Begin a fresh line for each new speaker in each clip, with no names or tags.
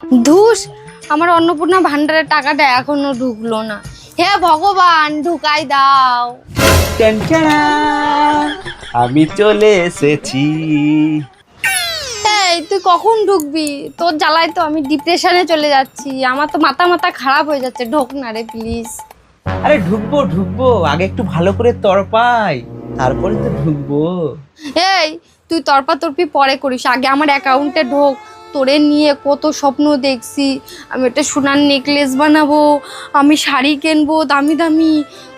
ধুস, আমার অন্নপূর্ণা ভান্ডারের টাকাটা এখনো ঢুকলো না। হে ভগবান, ঢুকাই দাও।
আমি চলে এসেছি।
এই তুই কখন ঢুকবি? তোর জ্বালায় তো আমি ডিপ্রেশনে চলে যাচ্ছি। আমার তো মাথা মাথা খারাপ হয়ে যাচ্ছে। ঢোক না রে প্লিজ।
আরে ঢুকবো ঢুকবো, আগে একটু ভালো করে তরপাই, তারপরে তো ঢুকবো।
এই তুই তর্পি পরে করিস, আগে আমার অ্যাকাউন্টে ঢোক। তোরে নিয়ে কত স্বপ্ন দেখছি। আমি একটা সোনার নেকলেস বানাবো, আমি শাড়ি কিনবো দামি দামি।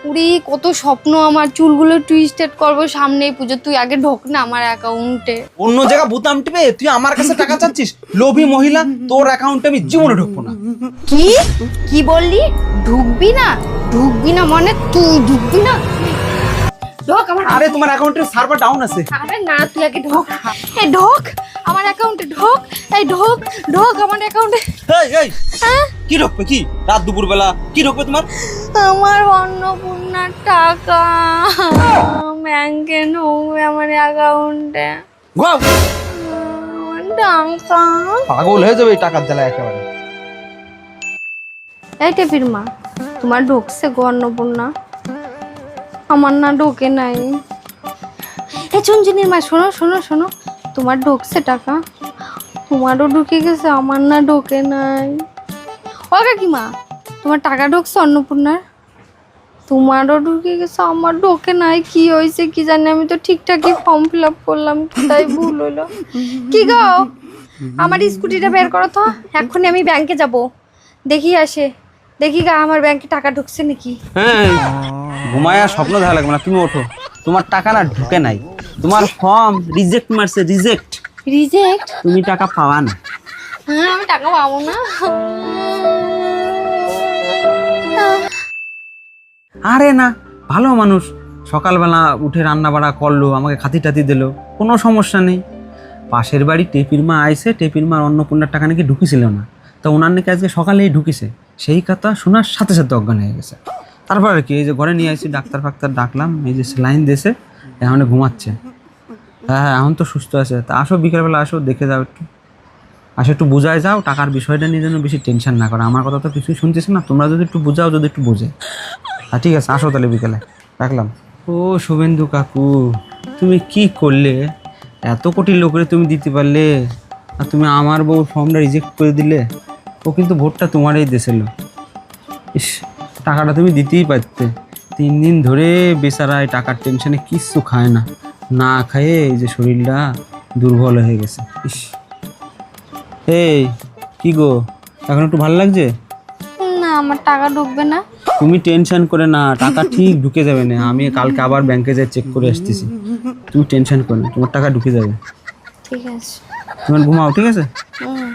উড়ি কত স্বপ্ন আমার, চুলগুলো টুইস্টেড করবো সামনেই পুজো। তুই আগে ঢোক না আমার অ্যাকাউন্টে।
অন্য জায়গা বুতাম টিপে তুই আমার কাছে টাকা চাচ্ছিস? লোভী মহিলা, তোর অ্যাকাউন্টে আমি জীবনে ঢুকবো না।
কি কি বললি? ঢুকবি না? ঢুকবি না মানে তুই ঢুকবি না? ঢোক আমার।
আরে তোমার অ্যাকাউন্টের সার্ভার ডাউন আছে।
আরে না, তুই আগে ঢোক। এই ঢোক আমার অ্যাকাউন্টে, ঢোক। এই ঢোক ঢোক আমার অ্যাকাউন্টে।
এই এই কি ঢুকবে? কি রাত দুপুর বেলা কি ঢুকবে তোমার?
আমার অন্নপূর্ণার টাকা ব্যাংকে ঢুকবে আমার অ্যাকাউন্টে।
গাও,
আমার টাকা।
পাগল হয়ে যাবে এই টাকার জ্বালায় একেবারে।
এই টেপির মা, তোমার ঢুকছে গো অন্নপূর্ণা, আমার না ঢোকে নাই। এই চুনচুনির মা, শোনো শোনো শোনো, তোমার ঢুকছে টাকা, তোমারও ঢুকে গেছে, আমার না ঢোকে নাই। ও কাকিমা, তোমার টাকা ঢুকছে অন্নপূর্ণার? তোমারও ঢুকে গেছে, আমার ঢোকে নাই। কি হয়েছে কি জানি, আমি তো ঠিকঠাকই ফর্ম ফিল আপ করলাম, তাই ভুল হলো। কি গো, আমার স্কুটিটা বের করো তো, এক্ষুনি আমি ব্যাংকে যাব, দেখি আসে, দেখি গা আমার ব্যাংকে টাকা ঢুকছে নাকি।
হ্যাঁ, ঘুমায়া স্বপ্ন দেখা লাগবে না, তুমি ওঠো। তোমার টাকা না ঢুকে নাই, তোমার ফর্ম রিজেক্ট মারছে, রিজেক্ট।
রিজেক্ট?
তুমি টাকা পাওয়া না।
হ্যাঁ, আমি টাকা পাবো না।
আরে না, ভালো মানুষ, সকালবেলা উঠে রান্না বাড়া করলো, আমাকে খাতি টাতি দিল, কোনো সমস্যা নেই। পাশের বাড়ি টেপির মা আইসে, টেপির মার অন্নপূর্ণার টাকা নাকি ঢুকিছিল না, তো ওনার নাকি আজকে সকালেই ঢুকিছে। সেই কথা শোনার সাথে সাথে অজ্ঞান হয়ে গেছে। তারপর আর কি, এই যে ঘরে নিয়ে আসি, ডাক্তার ফাক্তার ডাকলাম, এই যে স্যালাইন দিয়েছে, এখন ঘুমাচ্ছে। হ্যাঁ হ্যাঁ, এখন তো সুস্থ আছে। তা আসো, বিকেলবেলা আসো, দেখে যাও একটু, আসো একটু বুঝায় যাও, টাকার বিষয়টা নিয়ে যেন বেশি টেনশন না করো। আমার কথা তো কিছুই শুনছিস না, তোমরা যদি একটু বুঝাও, যদি একটু বুঝে। হ্যাঁ ঠিক আছে, আসো তাহলে বিকেলে, রাখলাম। ও শুভেন্দু কাকু, তুমি কি করলে? এত কোটি লোকের তুমি দিতে পারলে, আর তুমি আমার বউর ফর্মটা রিজেক্ট করে দিলে। ও কিন্তু ভোটটা তোমারই দিয়েছিল। ইস, টাকাটা তুমি দিতেই পারতে। 3 দিন ধরে বেচারা এই টাকার টেনশনে কিচ্ছু খায় না, না খায়ে এই যে শরীরটা দুর্বল হয়ে গেছে। ইস, এই কি গো, এখন একটু ভালো লাগছে?
না, আমার টাকা ঢুকবে না।
তুমি টেনশন করে না, টাকা ঠিক ঢুকে যাবে না। আমি কালকে আবার ব্যাংকে যাই, চেক করে আসতেছি। তুমি টেনশন করো না, তোমার টাকা ঢুকে যাবে।
ঠিক আছে।
তোমার ঘুমাও, ঠিক আছে?
হুম।